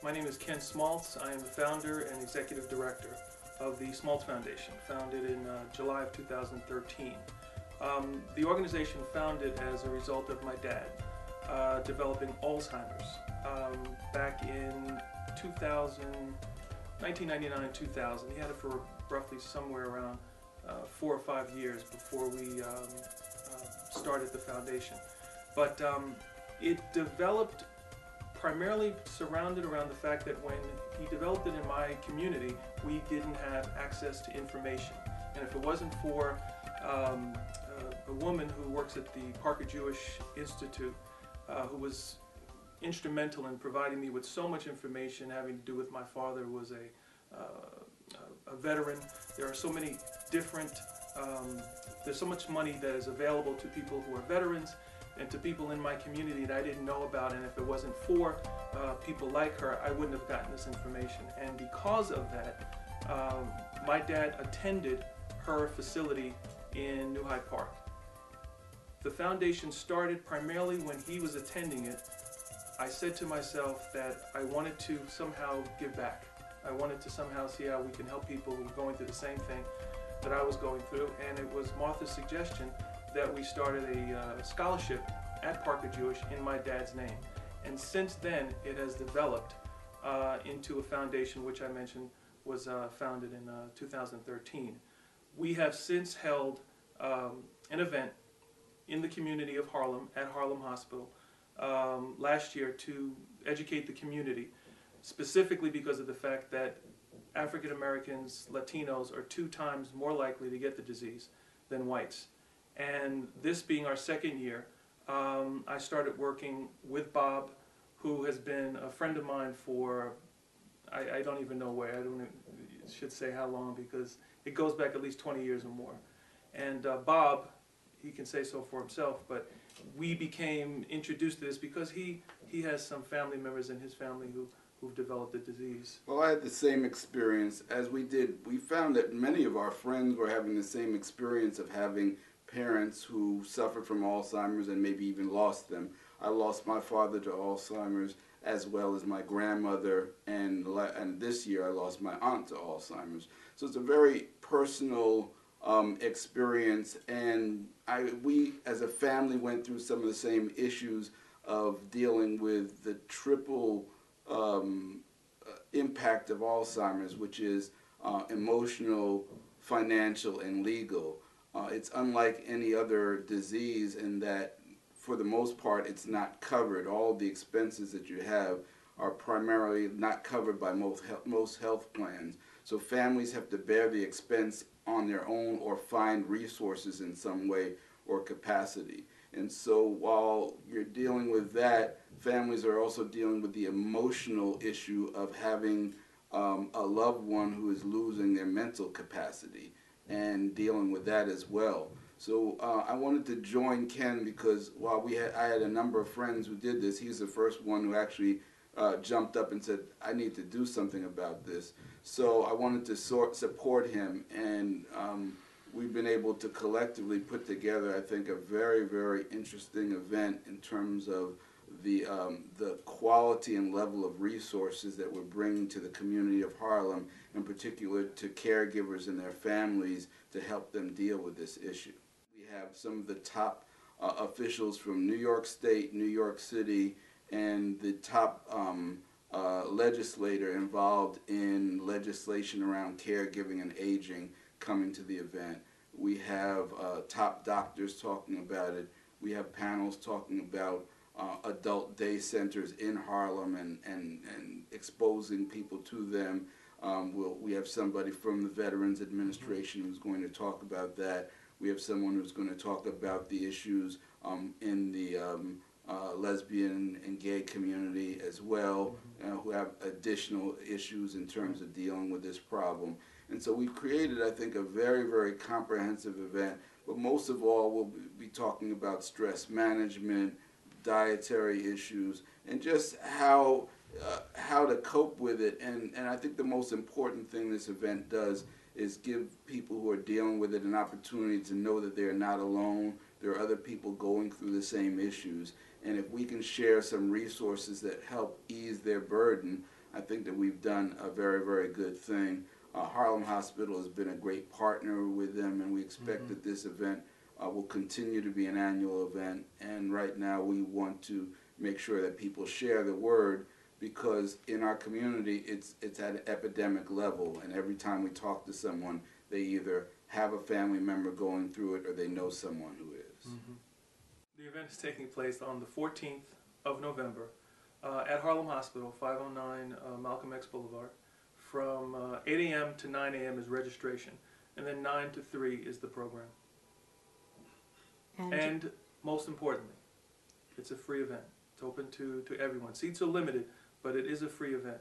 My name is Ken Smaltz. I am the founder and executive director of the Smaltz Foundation, founded in July of 2013. The organization founded as a result of my dad developing Alzheimer's back in 1999-2000. He had it for roughly somewhere around 4 or 5 years before we started the foundation. But it developed primarily surrounded around the fact that when he developed it in my community, we didn't have access to information. And if it wasn't for a woman who works at the Parker Jewish Institute, who was instrumental in providing me with so much information having to do with my father, who was a veteran. There are so many different, there's so much money that is available to people who are veterans and to people in my community that I didn't know about, and if it wasn't for people like her, I wouldn't have gotten this information. And because of that, my dad attended her facility in New Hyde Park. The foundation started primarily when he was attending it. I said to myself that I wanted to somehow give back. I wanted to somehow see how we can help people who were going through the same thing that I was going through, and it was Martha's suggestion that we started a scholarship at Parker Jewish in my dad's name. And since then, it has developed into a foundation which I mentioned was founded in 2013. We have since held an event in the community of Harlem at Harlem Hospital last year to educate the community, specifically because of the fact that African Americans, Latinos, are 2 times more likely to get the disease than whites. And this being our second year, I started working with Bob, who has been a friend of mine for, I don't even know where, I should say how long, because it goes back at least 20 years or more. And Bob, he can say so for himself, but we became introduced to this because he has some family members in his family who've developed the disease. Well, I had the same experience as we did. We found that many of our friends were having the same experience of having parents who suffered from Alzheimer's and maybe even lost them. I lost my father to Alzheimer's as well as my grandmother, and this year I lost my aunt to Alzheimer's. So it's a very personal experience, and we as a family went through some of the same issues of dealing with the triple impact of Alzheimer's, which is emotional, financial, and legal. It's unlike any other disease in that, for the most part, it's not covered. All the expenses that you have are primarily not covered by most health plans. So families have to bear the expense on their own or find resources in some way or capacity. And so while you're dealing with that, families are also dealing with the emotional issue of having a loved one who is losing their mental capacity and dealing with that as well. So I wanted to join Ken because while I had a number of friends who did this, he's the first one who actually jumped up and said, I need to do something about this. So I wanted to support him, and we've been able to collectively put together, I think, a very, very interesting event in terms of the quality and level of resources that we're bringing to the community of Harlem, in particular to caregivers and their families, to help them deal with this issue. We have some of the top officials from New York State, New York City, and the top legislator involved in legislation around caregiving and aging coming to the event. We have top doctors talking about it. We have panels talking about adult day centers in Harlem and exposing people to them. We have somebody from the Veterans Administration who's going to talk about that. We have someone who's going to talk about the issues in the lesbian and gay community as well, who have additional issues in terms of dealing with this problem. And so we've created, I think, a very, very comprehensive event, but most of all we'll be talking about stress management, dietary issues, and just how to cope with it. And I think the most important thing this event does is give people who are dealing with it an opportunity to know that they're not alone. There are other people going through the same issues. And if we can share some resources that help ease their burden, I think that we've done a very, very good thing. Harlem Hospital has been a great partner with them, and we expect that this event will continue to be an annual event. And right now we want to make sure that people share the word, because in our community it's at an epidemic level, and every time we talk to someone, they either have a family member going through it or they know someone who is. The event is taking place on the 14th of November at Harlem Hospital, 509 Malcolm X Boulevard. From 8 a.m. to 9 a.m. is registration, and then 9 to 3 is the program. And most importantly, it's a free event. It's open to everyone. Seats are limited, but it is a free event.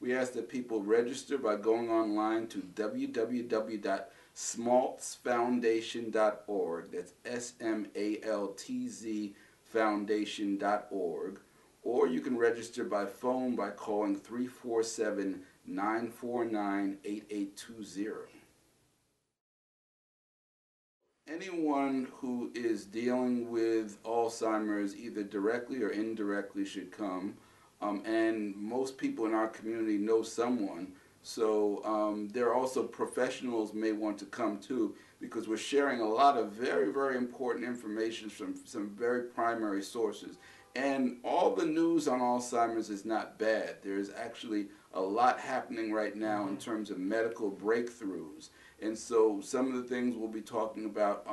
We ask that people register by going online to www.smaltzfoundation.org. That's SMALTZ foundation.org. Or you can register by phone by calling 347-949-8820. Anyone who is dealing with Alzheimer's, either directly or indirectly, should come. And most people in our community know someone. So there are also professionals may want to come too, because we're sharing a lot of very, very important information from some very primary sources. And all the news on Alzheimer's is not bad. There's actually a lot happening right now in terms of medical breakthroughs. And so some of the things we'll be talking about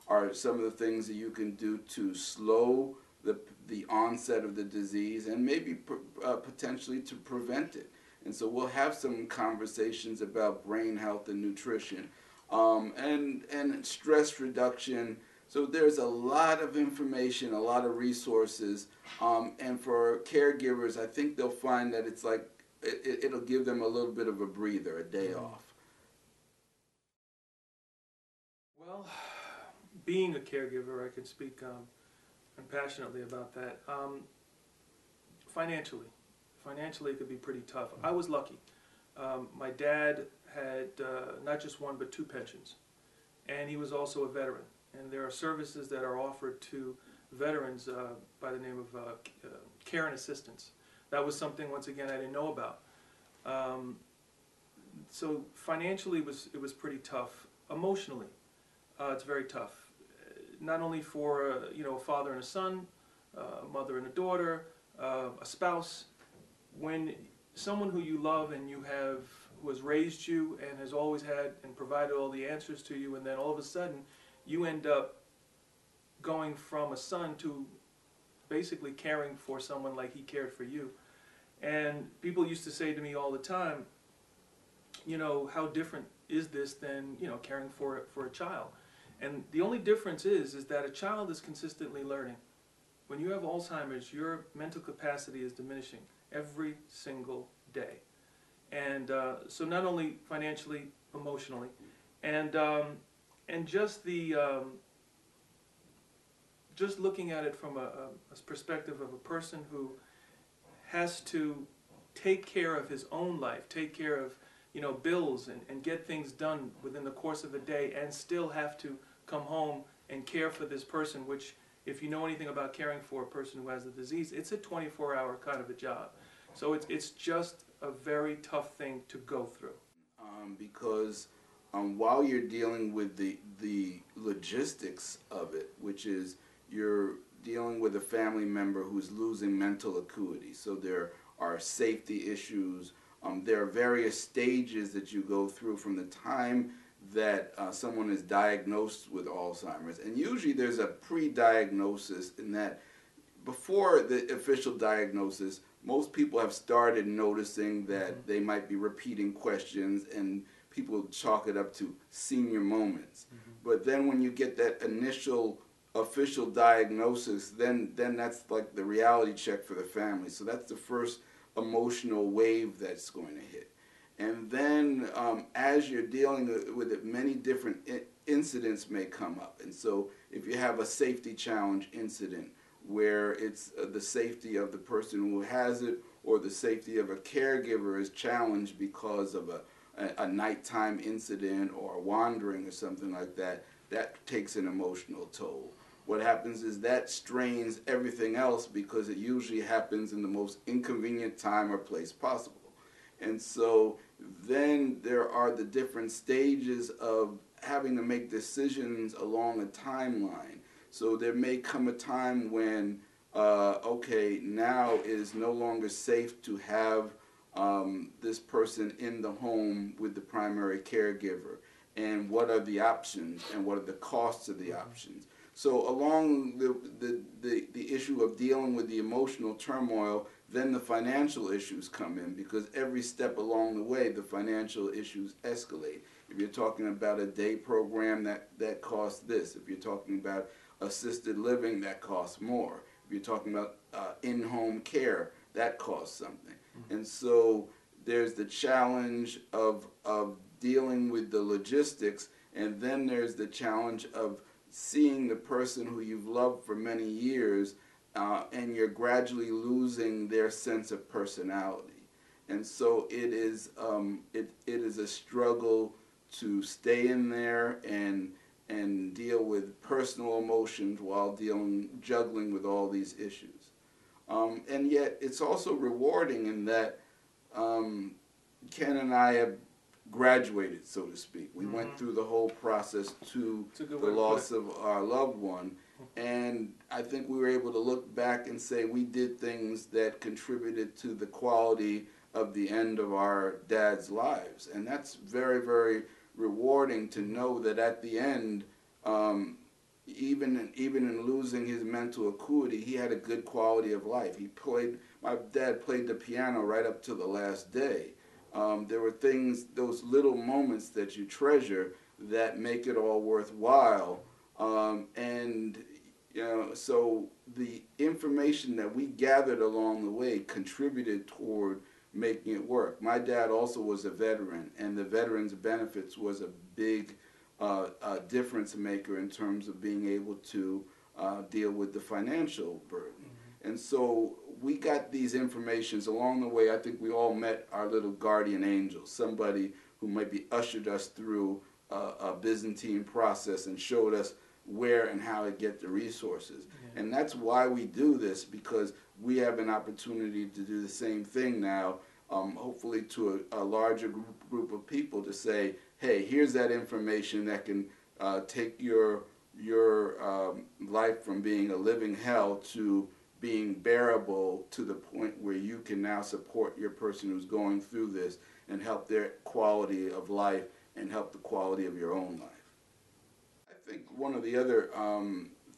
are some of the things that you can do to slow the onset of the disease, and maybe potentially to prevent it. And so we'll have some conversations about brain health and nutrition, and stress reduction. So there's a lot of information, a lot of resources, and for caregivers, I think they'll find that it's like it'll give them a little bit of a breather, a day off. Well, being a caregiver, I can speak passionately about that. Financially it could be pretty tough. I was lucky. My dad had not just one but 2 pensions, and he was also a veteran. And there are services that are offered to veterans by the name of care and assistance. That was something, once again, I didn't know about. So financially it was pretty tough. Emotionally, it's very tough. Not only for a father and a son, a mother and a daughter, a spouse. When someone who you love and who has raised you and has always had and provided all the answers to you, and then all of a sudden you end up going from a son to basically caring for someone like he cared for you. And people used to say to me all the time, how different is this than caring for a child? And the only difference is that a child is consistently learning. When you have Alzheimer's, your mental capacity is diminishing every single day. And so not only financially, emotionally, and just just looking at it from a perspective of a person who has to take care of his own life, take care of bills and get things done within the course of a day, and still have to come home and care for this person, which, if you know anything about caring for a person who has the disease, it's a 24-hour kind of a job. So it's just a very tough thing to go through. Because while you're dealing with the logistics of it, which is you're dealing with a family member who's losing mental acuity, so there are safety issues. There are various stages that you go through from the time that someone is diagnosed with Alzheimer's. And usually there's a pre-diagnosis in that before the official diagnosis, most people have started noticing that they might be repeating questions, and people chalk it up to senior moments. But then when you get that initial official diagnosis, then that's like the reality check for the family. So that's the first emotional wave that's going to hit. And then as you're dealing with it, many different incidents may come up. And so if you have a safety challenge incident where it's the safety of the person who has it, or the safety of a caregiver is challenged because of a nighttime incident or wandering or something like that, that takes an emotional toll. What happens is that strains everything else, because it usually happens in the most inconvenient time or place possible. And so then there are the different stages of having to make decisions along a timeline. So there may come a time when, okay, now it is no longer safe to have this person in the home with the primary caregiver. And what are the options, and what are the costs of the options? So along the issue of dealing with the emotional turmoil, then the financial issues come in, because every step along the way, the financial issues escalate. If you're talking about a day program, that costs this. If you're talking about assisted living, that costs more. If you're talking about in-home care, that costs something. And so there's the challenge of dealing with the logistics, and then there's the challenge of seeing the person who you've loved for many years, and you're gradually losing their sense of personality. And so it is a struggle to stay in there and deal with personal emotions while juggling with all these issues. And yet it's also rewarding in that Ken and I have graduated, so to speak. We went through the whole process to the loss of our loved one, and I think we were able to look back and say we did things that contributed to the quality of the end of our dad's lives. And that's very, very rewarding to know that at the end, even in losing his mental acuity, he had a good quality of life. My dad played the piano right up to the last day. There were things, those little moments that you treasure that make it all worthwhile. And so the information that we gathered along the way contributed toward making it work. My dad also was a veteran, and the veterans benefits was a big difference maker in terms of being able to deal with the financial burden. And so we got these informations along the way. I think we all met our little guardian angel, somebody who maybe ushered us through a Byzantine process and showed us where and how to get the resources. Yeah. And that's why we do this, because we have an opportunity to do the same thing now, hopefully to a larger group of people, to say, hey, here's that information that can take your life from being a living hell to being bearable, to the point where you can now support your person who's going through this and help their quality of life and help the quality of your own life. I think one of the other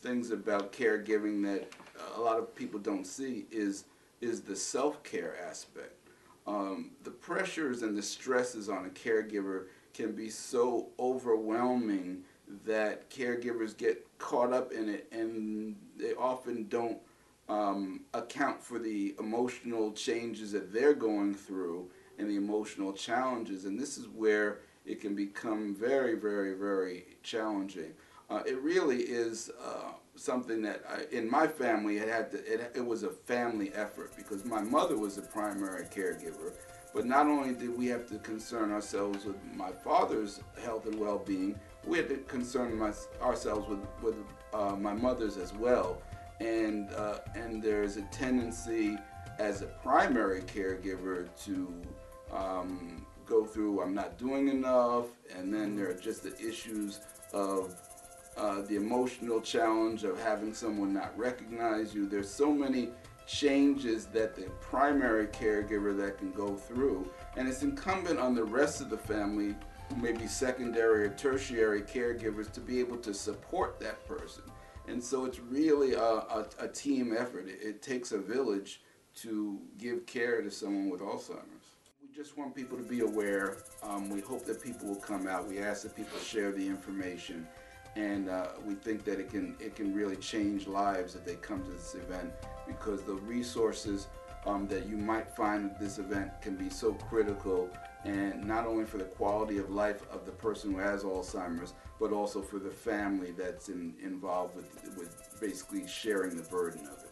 things about caregiving that a lot of people don't see is the self-care aspect. The pressures and the stresses on a caregiver can be so overwhelming that caregivers get caught up in it, and they often don't account for the emotional changes that they're going through and the emotional challenges. And this is where it can become very, very, very challenging. It really is something that in my family it was a family effort, because my mother was the primary caregiver. But not only did we have to concern ourselves with my father's health and well-being, we had to concern ourselves with my mother's as well. And there's a tendency as a primary caregiver to go through, I'm not doing enough, and then there are just the issues of the emotional challenge of having someone not recognize you. There's so many changes that the primary caregiver that can go through, and it's incumbent on the rest of the family, who may be secondary or tertiary caregivers, to be able to support that person. And so it's really a team effort. It takes a village to give care to someone with Alzheimer's. We just want people to be aware. We hope that people will come out. We ask that people share the information, and we think that it can really change lives if they come to this event, because the resources that you might find at this event can be so critical, and not only for the quality of life of the person who has Alzheimer's, but also for the family that's involved with basically sharing the burden of it.